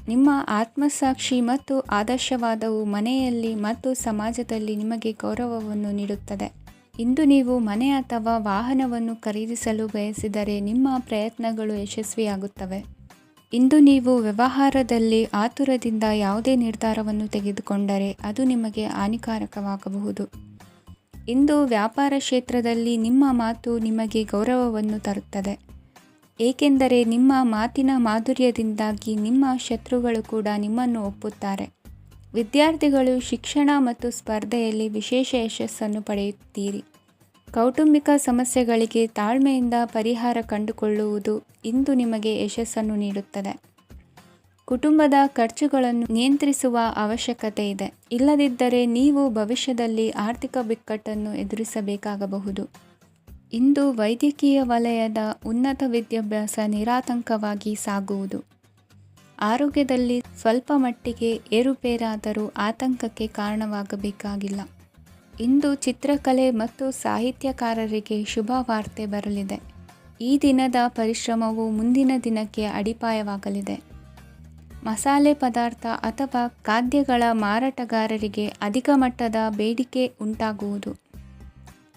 ನಿಮ್ಮ ಆತ್ಮಸಾಕ್ಷಿ ಮತ್ತು ಆದರ್ಶವಾದವು ಮನೆಯಲ್ಲಿ ಮತ್ತು ಸಮಾಜದಲ್ಲಿ ನಿಮಗೆ ಗೌರವವನ್ನು ನೀಡುತ್ತದೆ. ಇಂದು ನೀವು ಮನೆ ಅಥವಾ ವಾಹನವನ್ನು ಖರೀದಿಸಲು ಬಯಸಿದರೆ ನಿಮ್ಮ ಪ್ರಯತ್ನಗಳು ಯಶಸ್ವಿಯಾಗುತ್ತವೆ. ಇಂದು ನೀವು ವ್ಯವಹಾರದಲ್ಲಿ ಆತುರದಿಂದ ಯಾವುದೇ ನಿರ್ಧಾರವನ್ನು ತೆಗೆದುಕೊಂಡರೆ ಅದು ನಿಮಗೆ ಹಾನಿಕಾರಕವಾಗಬಹುದು. ಇಂದು ವ್ಯಾಪಾರ ಕ್ಷೇತ್ರದಲ್ಲಿ ನಿಮ್ಮ ಮಾತು ನಿಮಗೆ ಗೌರವವನ್ನು ತರುತ್ತದೆ, ಏಕೆಂದರೆ ನಿಮ್ಮ ಮಾತಿನ ಮಾಧುರ್ಯದಿಂದಾಗಿ ನಿಮ್ಮ ಶತ್ರುಗಳು ಕೂಡ ನಿಮ್ಮನ್ನು ಒಪ್ಪುತ್ತಾರೆ. ವಿದ್ಯಾರ್ಥಿಗಳು ಶಿಕ್ಷಣ ಮತ್ತು ಸ್ಪರ್ಧೆಯಲ್ಲಿ ವಿಶೇಷ ಯಶಸ್ಸನ್ನು ಪಡೆಯುತ್ತೀರಿ. ಕೌಟುಂಬಿಕ ಸಮಸ್ಯೆಗಳಿಗೆ ತಾಳ್ಮೆಯಿಂದ ಪರಿಹಾರ ಕಂಡುಕೊಳ್ಳುವುದು ಇಂದು ನಿಮಗೆ ಯಶಸ್ಸನ್ನು ನೀಡುತ್ತದೆ. ಕುಟುಂಬದ ಖರ್ಚುಗಳನ್ನು ನಿಯಂತ್ರಿಸುವ ಅವಶ್ಯಕತೆ ಇದೆ, ಇಲ್ಲದಿದ್ದರೆ ನೀವು ಭವಿಷ್ಯದಲ್ಲಿ ಆರ್ಥಿಕ ಬಿಕ್ಕಟ್ಟನ್ನು ಎದುರಿಸಬೇಕಾಗಬಹುದು. ಇಂದು ವೈದ್ಯಕೀಯ ವಲಯದ ಉನ್ನತ ವಿದ್ಯಾಭ್ಯಾಸ ನಿರಾತಂಕವಾಗಿ ಸಾಗುವುದು. ಆರೋಗ್ಯದಲ್ಲಿ ಸ್ವಲ್ಪ ಮಟ್ಟಿಗೆ ಏರುಪೇರಾದರೂ ಆತಂಕಕ್ಕೆ ಕಾರಣವಾಗಬೇಕಾಗಿಲ್ಲ. ಇಂದು ಚಿತ್ರಕಲೆ ಮತ್ತು ಸಾಹಿತ್ಯಕಾರರಿಗೆ ಶುಭ ವಾರ್ತೆ ಬರಲಿದೆ. ಈ ದಿನದ ಪರಿಶ್ರಮವು ಮುಂದಿನ ದಿನಕ್ಕೆ ಅಡಿಪಾಯವಾಗಲಿದೆ. ಮಸಾಲೆ ಪದಾರ್ಥ ಅಥವಾ ಖಾದ್ಯಗಳ ಮಾರಾಟಗಾರರಿಗೆ ಅಧಿಕ ಮಟ್ಟದ ಬೇಡಿಕೆ ಉಂಟಾಗುವುದು.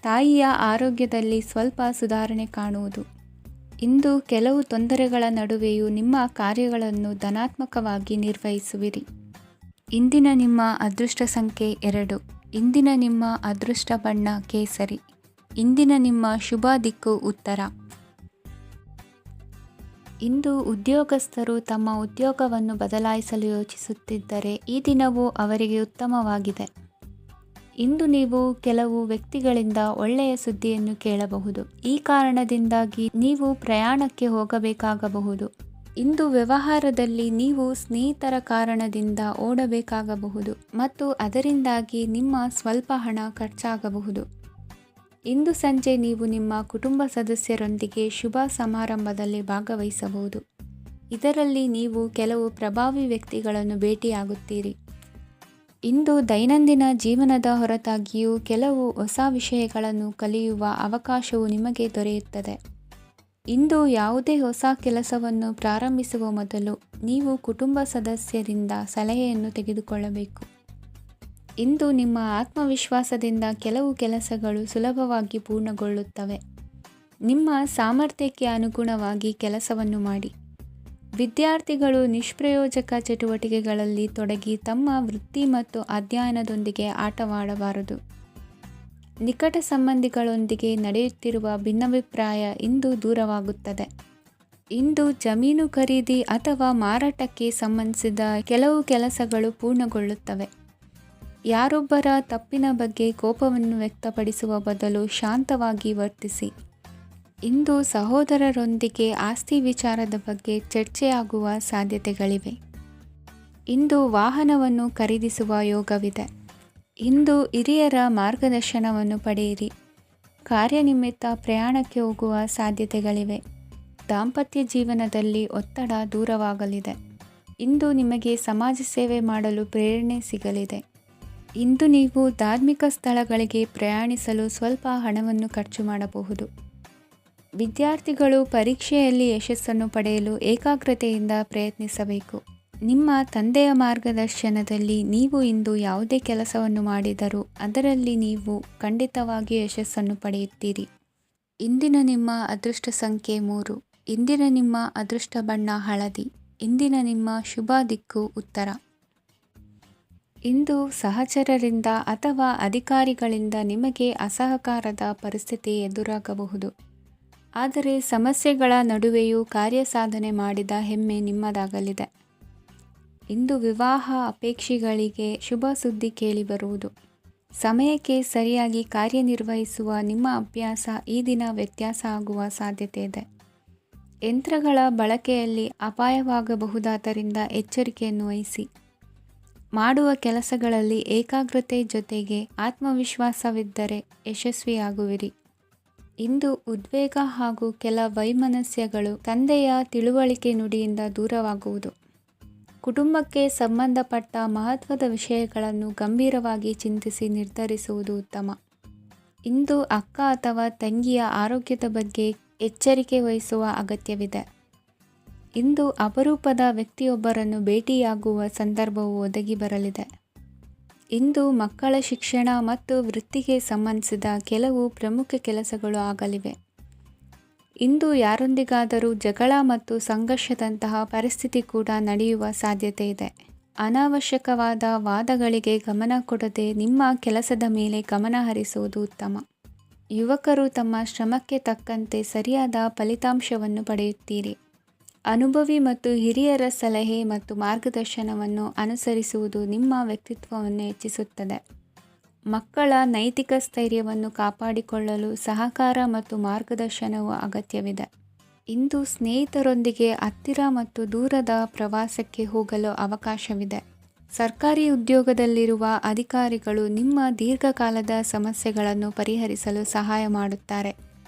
ತಾಯಿಯ ಆರೋಗ್ಯದಲ್ಲಿ ಸ್ವಲ್ಪ ಸುಧಾರಣೆ ಕಾಣುವುದು. ಇಂದು ಕೆಲವು ತೊಂದರೆಗಳ ನಡುವೆಯೂ ನಿಮ್ಮ ಕಾರ್ಯಗಳನ್ನು ಧನಾತ್ಮಕವಾಗಿ ನಿರ್ವಹಿಸುವಿರಿ. ಇಂದಿನ ನಿಮ್ಮ ಅದೃಷ್ಟ ಸಂಖ್ಯೆ 2. ಇಂದಿನ ನಿಮ್ಮ ಅದೃಷ್ಟ ಬಣ್ಣ ಕೇಸರಿ. ಇಂದಿನ ನಿಮ್ಮ ಶುಭ ದಿಕ್ಕು ಉತ್ತರ. ಇಂದು ಉದ್ಯೋಗಸ್ಥರು ತಮ್ಮ ಉದ್ಯೋಗವನ್ನು ಬದಲಾಯಿಸಲು ಯೋಚಿಸುತ್ತಿದ್ದರೆ ಈ ದಿನವೂ ಅವರಿಗೆ ಉತ್ತಮವಾಗಿದೆ. ಇಂದು ನೀವು ಕೆಲವು ವ್ಯಕ್ತಿಗಳಿಂದ ಒಳ್ಳೆಯ ಸುದ್ದಿಯನ್ನು ಕೇಳಬಹುದು. ಈ ಕಾರಣದಿಂದಾಗಿ ನೀವು ಪ್ರಯಾಣಕ್ಕೆ ಹೋಗಬೇಕಾಗಬಹುದು. ಇಂದು ವ್ಯವಹಾರದಲ್ಲಿ ನೀವು ಸ್ನೇಹಿತರ ಕಾರಣದಿಂದ ಓಡಬೇಕಾಗಬಹುದು ಮತ್ತು ಅದರಿಂದಾಗಿ ನಿಮ್ಮ ಸ್ವಲ್ಪ ಹಣ ಖರ್ಚಾಗಬಹುದು. ಇಂದು ಸಂಜೆ ನೀವು ನಿಮ್ಮ ಕುಟುಂಬ ಸದಸ್ಯರೊಂದಿಗೆ ಶುಭ ಸಮಾರಂಭದಲ್ಲಿ ಭಾಗವಹಿಸಬಹುದು. ಇದರಲ್ಲಿ ನೀವು ಕೆಲವು ಪ್ರಭಾವಿ ವ್ಯಕ್ತಿಗಳನ್ನು ಭೇಟಿಯಾಗುತ್ತೀರಿ. ಇಂದು ದೈನಂದಿನ ಜೀವನದ ಹೊರತಾಗಿಯೂ ಕೆಲವು ಹೊಸ ವಿಷಯಗಳನ್ನು ಕಲಿಯುವ ಅವಕಾಶವು ನಿಮಗೆ ದೊರೆಯುತ್ತದೆ. ಇಂದು ಯಾವುದೇ ಹೊಸ ಕೆಲಸವನ್ನು ಪ್ರಾರಂಭಿಸುವ ಮೊದಲು ನೀವು ಕುಟುಂಬ ಸದಸ್ಯರಿಂದ ಸಲಹೆಯನ್ನು ತೆಗೆದುಕೊಳ್ಳಬೇಕು. ಇಂದು ನಿಮ್ಮ ಆತ್ಮವಿಶ್ವಾಸದಿಂದ ಕೆಲವು ಕೆಲಸಗಳು ಸುಲಭವಾಗಿ ಪೂರ್ಣಗೊಳ್ಳುತ್ತವೆ. ನಿಮ್ಮ ಸಾಮರ್ಥ್ಯಕ್ಕೆ ಅನುಗುಣವಾಗಿ ಕೆಲಸವನ್ನು ಮಾಡಿ. ವಿದ್ಯಾರ್ಥಿಗಳು ನಿಷ್ಪ್ರಯೋಜಕ ಚಟುವಟಿಕೆಗಳಲ್ಲಿ ತೊಡಗಿ ತಮ್ಮ ವೃತ್ತಿ ಮತ್ತು ಅಧ್ಯಯನದೊಂದಿಗೆ ಆಟವಾಡಬಾರದು. ನಿಕಟ ಸಂಬಂಧಿಗಳೊಂದಿಗೆ ನಡೆಯುತ್ತಿರುವ ಭಿನ್ನಾಭಿಪ್ರಾಯ ಇಂದು ದೂರವಾಗುತ್ತದೆ. ಇಂದು ಜಮೀನು ಖರೀದಿ ಅಥವಾ ಮಾರಾಟಕ್ಕೆ ಸಂಬಂಧಿಸಿದ ಕೆಲವು ಕೆಲಸಗಳು ಪೂರ್ಣಗೊಳ್ಳುತ್ತವೆ. ಯಾರೊಬ್ಬರ ತಪ್ಪಿನ ಬಗ್ಗೆ ಕೋಪವನ್ನು ವ್ಯಕ್ತಪಡಿಸುವ ಬದಲು ಶಾಂತವಾಗಿ ವರ್ತಿಸಿ. ಇಂದು ಸಹೋದರರೊಂದಿಗೆ ಆಸ್ತಿ ವಿಚಾರದ ಬಗ್ಗೆ ಚರ್ಚೆಯಾಗುವ ಸಾಧ್ಯತೆಗಳಿವೆ. ಇಂದು ವಾಹನವನ್ನು ಖರೀದಿಸುವ ಯೋಗವಿದೆ. ಇಂದು ಹಿರಿಯರ ಮಾರ್ಗದರ್ಶನವನ್ನು ಪಡೆಯಿರಿ. ಕಾರ್ಯನಿಮಿತ್ತ ಪ್ರಯಾಣಕ್ಕೆ ಹೋಗುವ ಸಾಧ್ಯತೆಗಳಿವೆ. ದಾಂಪತ್ಯ ಜೀವನದಲ್ಲಿ ಒತ್ತಡ ದೂರವಾಗಲಿದೆ. ಇಂದು ನಿಮಗೆ ಸಮಾಜ ಸೇವೆ ಮಾಡಲು ಪ್ರೇರಣೆ ಸಿಗಲಿದೆ. ಇಂದು ನೀವು ಧಾರ್ಮಿಕ ಸ್ಥಳಗಳಿಗೆ ಪ್ರಯಾಣಿಸಲು ಸ್ವಲ್ಪ ಹಣವನ್ನು ಖರ್ಚು ಮಾಡಬಹುದು. ವಿದ್ಯಾರ್ಥಿಗಳು ಪರೀಕ್ಷೆಯಲ್ಲಿ ಯಶಸ್ಸನ್ನು ಪಡೆಯಲು ಏಕಾಗ್ರತೆಯಿಂದ ಪ್ರಯತ್ನಿಸಬೇಕು. ನಿಮ್ಮ ತಂದೆಯ ಮಾರ್ಗದರ್ಶನದಲ್ಲಿ ನೀವು ಇಂದು ಯಾವುದೇ ಕೆಲಸವನ್ನು ಮಾಡಿದರೂ ಅದರಲ್ಲಿ ನೀವು ಖಂಡಿತವಾಗಿ ಯಶಸ್ಸನ್ನು ಪಡೆಯುತ್ತೀರಿ. ಇಂದಿನ ನಿಮ್ಮ ಅದೃಷ್ಟ ಸಂಖ್ಯೆ 3. ಇಂದಿನ ನಿಮ್ಮ ಅದೃಷ್ಟ ಬಣ್ಣ ಹಳದಿ. ಇಂದಿನ ನಿಮ್ಮ ಶುಭ ದಿಕ್ಕು ಉತ್ತರ. ಇಂದು ಸಹಚರರಿಂದ ಅಥವಾ ಅಧಿಕಾರಿಗಳಿಂದ ನಿಮಗೆ ಅಸಹಕಾರದ ಪರಿಸ್ಥಿತಿ ಎದುರಾಗಬಹುದು. ಆದರೆ ಸಮಸ್ಯೆಗಳ ನಡುವೆಯೂ ಕಾರ್ಯಸಾಧನೆ ಮಾಡಿದ ಹೆಮ್ಮೆ ನಿಮ್ಮದಾಗಲಿದೆ. ಇಂದು ವಿವಾಹ ಅಪೇಕ್ಷಿಗಳಿಗೆ ಶುಭ ಸುದ್ದಿ ಕೇಳಿಬರುವುದು. ಸಮಯಕ್ಕೆ ಸರಿಯಾಗಿ ಕಾರ್ಯನಿರ್ವಹಿಸುವ ನಿಮ್ಮ ಅಭ್ಯಾಸ ಈ ದಿನ ವ್ಯತ್ಯಾಸ ಆಗುವ ಸಾಧ್ಯತೆ ಇದೆ. ಯಂತ್ರಗಳ ಬಳಕೆಯಲ್ಲಿ ಅಪಾಯವಾಗಬಹುದಾದ್ದರಿಂದ ಎಚ್ಚರಿಕೆಯನ್ನು ವಹಿಸಿ. ಮಾಡುವ ಕೆಲಸಗಳಲ್ಲಿ ಏಕಾಗ್ರತೆ ಜೊತೆಗೆ ಆತ್ಮವಿಶ್ವಾಸವಿದ್ದರೆ ಯಶಸ್ವಿಯಾಗುವಿರಿ. ಇಂದು ಉದ್ವೇಗ ಹಾಗೂ ಕೆಲ ವೈಮನಸ್ಯಗಳು ತಂದೆಯ ತಿಳುವಳಿಕೆ ನುಡಿಯಿಂದ ದೂರವಾಗುವುದು. ಕುಟುಂಬಕ್ಕೆ ಸಂಬಂಧಪಟ್ಟ ಮಹತ್ವದ ವಿಷಯಗಳನ್ನು ಗಂಭೀರವಾಗಿ ಚಿಂತಿಸಿ ನಿರ್ಧರಿಸುವುದು ಉತ್ತಮ. ಇಂದು ಅಕ್ಕ ಅಥವಾ ತಂಗಿಯ ಆರೋಗ್ಯದ ಬಗ್ಗೆ ಎಚ್ಚರಿಕೆ ವಹಿಸುವ ಅಗತ್ಯವಿದೆ. ಇಂದು ಅಪರೂಪದ ವ್ಯಕ್ತಿಯೊಬ್ಬರನ್ನು ಭೇಟಿಯಾಗುವ ಸಂದರ್ಭವು ಒದಗಿ ಬರಲಿದೆ. ಇಂದು ಮಕ್ಕಳ ಶಿಕ್ಷಣ ಮತ್ತು ವೃತ್ತಿಗೆ ಸಂಬಂಧಿಸಿದ ಕೆಲವು ಪ್ರಮುಖ ಕೆಲಸಗಳು ಆಗಲಿವೆ. ಇಂದು ಯಾರೊಂದಿಗಾದರೂ ಜಗಳ ಮತ್ತು ಸಂಘರ್ಷದಂತಹ ಪರಿಸ್ಥಿತಿ ಕೂಡ ನಡೆಯುವ ಸಾಧ್ಯತೆ ಇದೆ. ಅನಾವಶ್ಯಕವಾದ ವಾದಗಳಿಗೆ ಗಮನ ಕೊಡದೆ ನಿಮ್ಮ ಕೆಲಸದ ಮೇಲೆ ಗಮನ ಹರಿಸುವುದು ಉತ್ತಮ. ಯುವಕರು ತಮ್ಮ ಶ್ರಮಕ್ಕೆ ತಕ್ಕಂತೆ ಸರಿಯಾದ ಫಲಿತಾಂಶವನ್ನು ಪಡೆಯುತ್ತೀರಿ. ಅನುಭವಿ ಮತ್ತು ಹಿರಿಯರ ಸಲಹೆ ಮತ್ತು ಮಾರ್ಗದರ್ಶನವನ್ನು ಅನುಸರಿಸುವುದು ನಿಮ್ಮ ವ್ಯಕ್ತಿತ್ವವನ್ನು ಹೆಚ್ಚಿಸುತ್ತದೆ. ಮಕ್ಕಳ ನೈತಿಕ ಸ್ಥೈರ್ಯವನ್ನು ಕಾಪಾಡಿಕೊಳ್ಳಲು ಸಹಕಾರ ಮತ್ತು ಮಾರ್ಗದರ್ಶನವು ಅಗತ್ಯವಿದೆ. ಇಂದು ಸ್ನೇಹಿತರೊಂದಿಗೆ ಹತ್ತಿರ ಮತ್ತು ದೂರದ ಪ್ರವಾಸಕ್ಕೆ ಹೋಗಲು ಅವಕಾಶವಿದೆ. ಸರ್ಕಾರಿ ಉದ್ಯೋಗದಲ್ಲಿರುವ ಅಧಿಕಾರಿಗಳು ನಿಮ್ಮ ದೀರ್ಘಕಾಲದ ಸಮಸ್ಯೆಗಳನ್ನು ಪರಿಹರಿಸಲು ಸಹಾಯ ಮಾಡುತ್ತಾರೆ.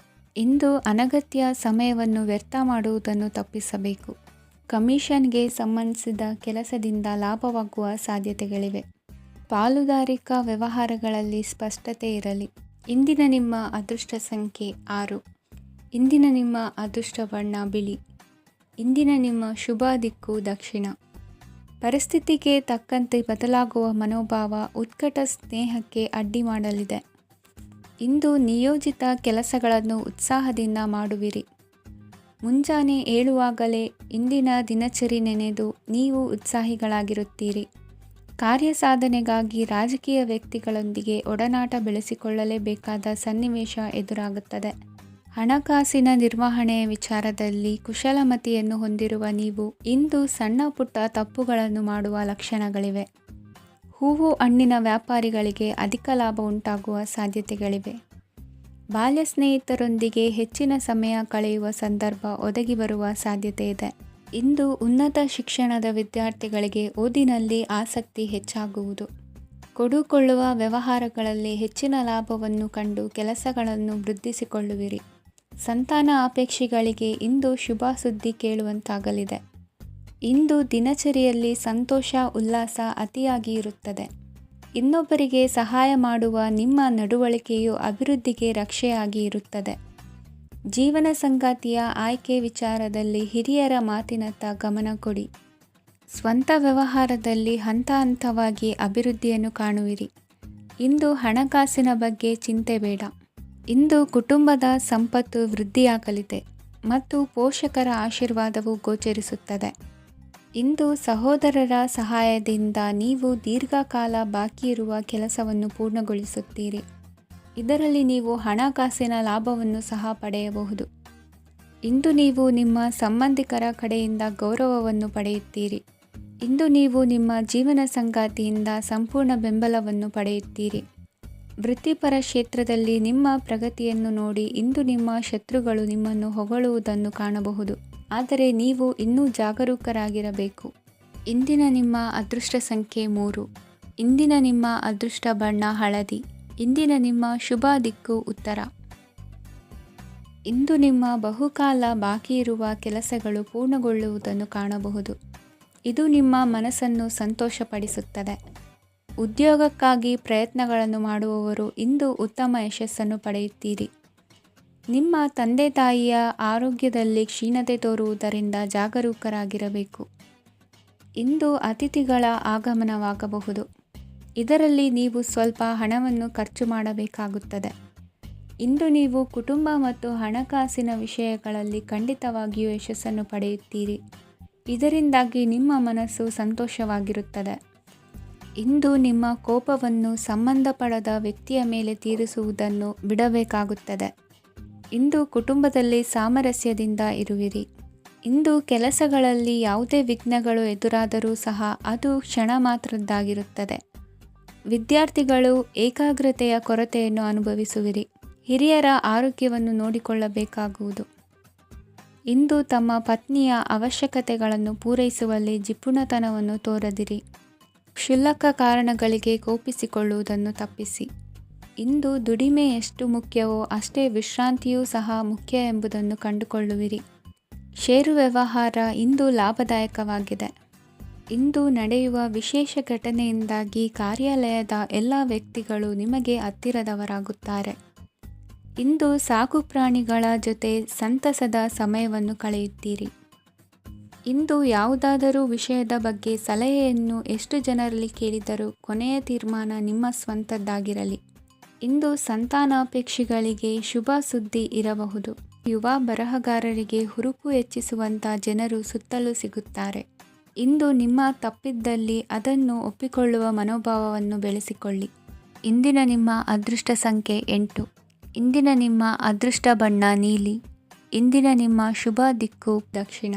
ಇಂದು ಅನಗತ್ಯ ಸಮಯವನ್ನು ವ್ಯರ್ಥ ಮಾಡುವುದನ್ನು ತಪ್ಪಿಸಬೇಕು. ಕಮಿಷನ್ಗೆ ಸಂಬಂಧಿಸಿದ ಕೆಲಸದಿಂದ ಲಾಭವಾಗುವ ಸಾಧ್ಯತೆಗಳಿವೆ. ಪಾಲುದಾರಿಕಾ ವ್ಯವಹಾರಗಳಲ್ಲಿ ಸ್ಪಷ್ಟತೆ ಇರಲಿ. ಇಂದಿನ ನಿಮ್ಮ ಅದೃಷ್ಟ ಸಂಖ್ಯೆ 6. ಇಂದಿನ ನಿಮ್ಮ ಅದೃಷ್ಟ ಬಣ್ಣ ಬಿಳಿ. ಇಂದಿನ ನಿಮ್ಮ ಶುಭ ದಿಕ್ಕು ದಕ್ಷಿಣ. ಪರಿಸ್ಥಿತಿಗೆ ತಕ್ಕಂತೆ ಬದಲಾಗುವ ಮನೋಭಾವ ಉತ್ಕಟ ಸ್ನೇಹಕ್ಕೆ ಅಡ್ಡಿ ಮಾಡಲಿದೆ. ಇಂದು ನಿಯೋಜಿತ ಕೆಲಸಗಳನ್ನು ಉತ್ಸಾಹದಿಂದ ಮಾಡುವಿರಿ. ಮುಂಜಾನೆ ಏಳುವಾಗಲೇ ಇಂದಿನ ದಿನಚರಿ ನೆನೆದು ನೀವು ಉತ್ಸಾಹಿಗಳಾಗಿರುತ್ತೀರಿ. ಕಾರ್ಯಸಾಧನೆಗಾಗಿ ರಾಜಕೀಯ ವ್ಯಕ್ತಿಗಳೊಂದಿಗೆ ಒಡನಾಟ ಬೆಳೆಸಿಕೊಳ್ಳಲೇಬೇಕಾದ ಸನ್ನಿವೇಶ ಎದುರಾಗುತ್ತದೆ. ಹಣಕಾಸಿನ ನಿರ್ವಹಣೆಯ ವಿಚಾರದಲ್ಲಿ ಕುಶಲಮತಿಯನ್ನು ಹೊಂದಿರುವ ನೀವು ಇಂದು ಸಣ್ಣ ಪುಟ್ಟ ತಪ್ಪುಗಳನ್ನು ಮಾಡುವ ಲಕ್ಷಣಗಳಿವೆ. ಹೂವು ಹಣ್ಣಿನ ವ್ಯಾಪಾರಿಗಳಿಗೆ ಅಧಿಕ ಲಾಭ ಉಂಟಾಗುವ ಸಾಧ್ಯತೆಗಳಿವೆ. ಬಾಲ್ಯ ಸ್ನೇಹಿತರೊಂದಿಗೆ ಹೆಚ್ಚಿನ ಸಮಯ ಕಳೆಯುವ ಸಂದರ್ಭ ಒದಗಿ ಬರುವ ಸಾಧ್ಯತೆ ಇದೆ. ಇಂದು ಉನ್ನತ ಶಿಕ್ಷಣದ ವಿದ್ಯಾರ್ಥಿಗಳಿಗೆ ಓದಿನಲ್ಲಿ ಆಸಕ್ತಿ ಹೆಚ್ಚಾಗುವುದು. ಕೊಡುಕೊಳ್ಳುವ ವ್ಯವಹಾರಗಳಲ್ಲಿ ಹೆಚ್ಚಿನ ಲಾಭವನ್ನು ಕಂಡು ಕೆಲಸಗಳನ್ನು ವೃದ್ಧಿಸಿಕೊಳ್ಳುವಿರಿ. ಸಂತಾನ ಅಪೇಕ್ಷಿಗಳಿಗೆ ಇಂದು ಶುಭ ಸುದ್ದಿ ಕೇಳುವಂತಾಗಲಿದೆ. ಇಂದು ದಿನಚರಿಯಲ್ಲಿ ಸಂತೋಷ ಉಲ್ಲಾಸ ಅತಿಯಾಗಿ ಇರುತ್ತದೆ. ಇನ್ನೊಬ್ಬರಿಗೆ ಸಹಾಯ ಮಾಡುವ ನಿಮ್ಮ ನಡವಳಿಕೆಯು ಅಭಿವೃದ್ಧಿಗೆ ರಕ್ಷೆಯಾಗಿ ಇರುತ್ತದೆ. ಜೀವನ ಸಂಗಾತಿಯ ಆಯ್ಕೆ ವಿಚಾರದಲ್ಲಿ ಹಿರಿಯರ ಮಾತಿನತ್ತ ಗಮನ ಕೊಡಿ. ಸ್ವಂತ ವ್ಯವಹಾರದಲ್ಲಿ ಹಂತ ಹಂತವಾಗಿ ಅಭಿವೃದ್ಧಿಯನ್ನು ಕಾಣುವಿರಿ. ಇಂದು ಹಣಕಾಸಿನ ಬಗ್ಗೆ ಚಿಂತೆ ಬೇಡ. ಇಂದು ಕುಟುಂಬದ ಸಂಪತ್ತು ವೃದ್ಧಿಯಾಗಲಿದೆ ಮತ್ತು ಪೋಷಕರ ಆಶೀರ್ವಾದವು ಗೋಚರಿಸುತ್ತದೆ. ಇಂದು ಸಹೋದರರ ಸಹಾಯದಿಂದ ನೀವು ದೀರ್ಘಕಾಲ ಬಾಕಿ ಇರುವ ಕೆಲಸವನ್ನು ಪೂರ್ಣಗೊಳಿಸುತ್ತೀರಿ. ಇದರಲ್ಲಿ ನೀವು ಹಣಕಾಸಿನ ಲಾಭವನ್ನು ಸಹ ಪಡೆಯಬಹುದು. ಇಂದು ನೀವು ನಿಮ್ಮ ಸಂಬಂಧಿಕರ ಕಡೆಯಿಂದ ಗೌರವವನ್ನು ಪಡೆಯುತ್ತೀರಿ. ಇಂದು ನೀವು ನಿಮ್ಮ ಜೀವನ ಸಂಗಾತಿಯಿಂದ ಸಂಪೂರ್ಣ ಬೆಂಬಲವನ್ನು ಪಡೆಯುತ್ತೀರಿ. ವೃತ್ತಿಪರ ಕ್ಷೇತ್ರದಲ್ಲಿ ನಿಮ್ಮ ಪ್ರಗತಿಯನ್ನು ನೋಡಿ ಇಂದು ನಿಮ್ಮ ಶತ್ರುಗಳು ನಿಮ್ಮನ್ನು ಹೊಗಳುವುದನ್ನು ಕಾಣಬಹುದು. ಆದರೆ ನೀವು ಇನ್ನೂ ಜಾಗರೂಕರಾಗಿರಬೇಕು. ಇಂದಿನ ನಿಮ್ಮ ಅದೃಷ್ಟ ಸಂಖ್ಯೆ 3. ಇಂದಿನ ನಿಮ್ಮ ಅದೃಷ್ಟ ಬಣ್ಣ ಹಳದಿ. ಇಂದಿನ ನಿಮ್ಮ ಶುಭ ದಿಕ್ಕು ಉತ್ತರ. ಇಂದು ನಿಮ್ಮ ಬಹುಕಾಲ ಬಾಕಿ ಇರುವ ಕೆಲಸಗಳು ಪೂರ್ಣಗೊಳ್ಳುವುದನ್ನು ಕಾಣಬಹುದು. ಇದು ನಿಮ್ಮ ಮನಸ್ಸನ್ನು ಸಂತೋಷಪಡಿಸುತ್ತದೆ. ಉದ್ಯೋಗಕ್ಕಾಗಿ ಪ್ರಯತ್ನಗಳನ್ನು ಮಾಡುವವರು ಇಂದು ಉತ್ತಮ ಯಶಸ್ಸನ್ನು ಪಡೆಯುತ್ತೀರಿ. ನಿಮ್ಮ ತಂದೆ ತಾಯಿಯ ಆರೋಗ್ಯದಲ್ಲಿ ಕ್ಷೀಣತೆ ತೋರುವುದರಿಂದ ಜಾಗರೂಕರಾಗಿರಬೇಕು. ಇಂದು ಅತಿಥಿಗಳ ಆಗಮನವಾಗಬಹುದು. ಇದರಲ್ಲಿ ನೀವು ಸ್ವಲ್ಪ ಹಣವನ್ನು ಖರ್ಚು ಮಾಡಬೇಕಾಗುತ್ತದೆ. ಇಂದು ನೀವು ಕುಟುಂಬ ಮತ್ತು ಹಣಕಾಸಿನ ವಿಷಯಗಳಲ್ಲಿ ಖಂಡಿತವಾಗಿಯೂ ಯಶಸ್ಸನ್ನು ಪಡೆಯುತ್ತೀರಿ. ಇದರಿಂದಾಗಿ ನಿಮ್ಮ ಮನಸ್ಸು ಸಂತೋಷವಾಗಿರುತ್ತದೆ. ಇಂದು ನಿಮ್ಮ ಕೋಪವನ್ನು ಸಂಬಂಧಪಡದ ವ್ಯಕ್ತಿಯ ಮೇಲೆ ತೀರಿಸುವುದನ್ನು ಬಿಡಬೇಕಾಗುತ್ತದೆ. ಇಂದು ಕುಟುಂಬದಲ್ಲಿ ಸಾಮರಸ್ಯದಿಂದ ಇರುವಿರಿ. ಇಂದು ಕೆಲಸಗಳಲ್ಲಿ ಯಾವುದೇ ವಿಘ್ನಗಳು ಎದುರಾದರೂ ಸಹ ಅದು ಕ್ಷಣ ಮಾತ್ರದ್ದಾಗಿರುತ್ತದೆ. ವಿದ್ಯಾರ್ಥಿಗಳು ಏಕಾಗ್ರತೆಯ ಕೊರತೆಯನ್ನು ಅನುಭವಿಸುವಿರಿ. ಹಿರಿಯರ ಆರೋಗ್ಯವನ್ನು ನೋಡಿಕೊಳ್ಳಬೇಕಾಗುವುದು. ಇಂದು ತಮ್ಮ ಪತ್ನಿಯ ಅವಶ್ಯಕತೆಗಳನ್ನು ಪೂರೈಸುವಲ್ಲಿ ಜಿಪುಣತನವನ್ನು ತೋರದಿರಿ. ಕ್ಷುಲ್ಲಕ ಕಾರಣಗಳಿಗೆ ಕೋಪಿಸಿಕೊಳ್ಳುವುದನ್ನು ತಪ್ಪಿಸಿ. ಇಂದು ದುಡಿಮೆ ಎಷ್ಟು ಮುಖ್ಯವೋ ಅಷ್ಟೇ ವಿಶ್ರಾಂತಿಯೂ ಸಹ ಮುಖ್ಯ ಎಂಬುದನ್ನು ಕಂಡುಕೊಳ್ಳುವಿರಿ. ಷೇರು ವ್ಯವಹಾರ ಇಂದು ಲಾಭದಾಯಕವಾಗಿದೆ. ಇಂದು ನಡೆಯುವ ವಿಶೇಷ ಘಟನೆಯಿಂದಾಗಿ ಕಾರ್ಯಾಲಯದ ಎಲ್ಲ ವ್ಯಕ್ತಿಗಳು ನಿಮಗೆ ಹತ್ತಿರದವರಾಗುತ್ತಾರೆ. ಇಂದು ಸಾಕು ಪ್ರಾಣಿಗಳ ಜೊತೆ ಸಂತಸದ ಸಮಯವನ್ನು ಕಳೆಯುತ್ತೀರಿ. ಇಂದು ಯಾವುದಾದರೂ ವಿಷಯದ ಬಗ್ಗೆ ಸಲಹೆಯನ್ನು ಎಷ್ಟು ಜನರಲ್ಲಿ ಕೇಳಿದರೂ ಕೊನೆಯ ತೀರ್ಮಾನ ನಿಮ್ಮ ಸ್ವಂತದ್ದಾಗಿರಲಿ. ಇಂದು ಸಂತಾನಾಪೇಕ್ಷಿಗಳಿಗೆ ಶುಭ ಸುದ್ದಿ ಇರಬಹುದು. ಯುವ ಬರಹಗಾರರಿಗೆ ಹುರುಪು ಹೆಚ್ಚಿಸುವಂಥ ಜನರು ಸುತ್ತಲೂ ಸಿಗುತ್ತಾರೆ. ಇಂದು ನಿಮ್ಮ ತಪ್ಪಿದ್ದಲ್ಲಿ ಅದನ್ನು ಒಪ್ಪಿಕೊಳ್ಳುವ ಮನೋಭಾವವನ್ನು ಬೆಳೆಸಿಕೊಳ್ಳಿ. ಇಂದಿನ ನಿಮ್ಮ ಅದೃಷ್ಟ ಸಂಖ್ಯೆ 8. ಇಂದಿನ ನಿಮ್ಮ ಅದೃಷ್ಟ ಬಣ್ಣ ನೀಲಿ. ಇಂದಿನ ನಿಮ್ಮ ಶುಭ ದಿಕ್ಕು ದಕ್ಷಿಣ.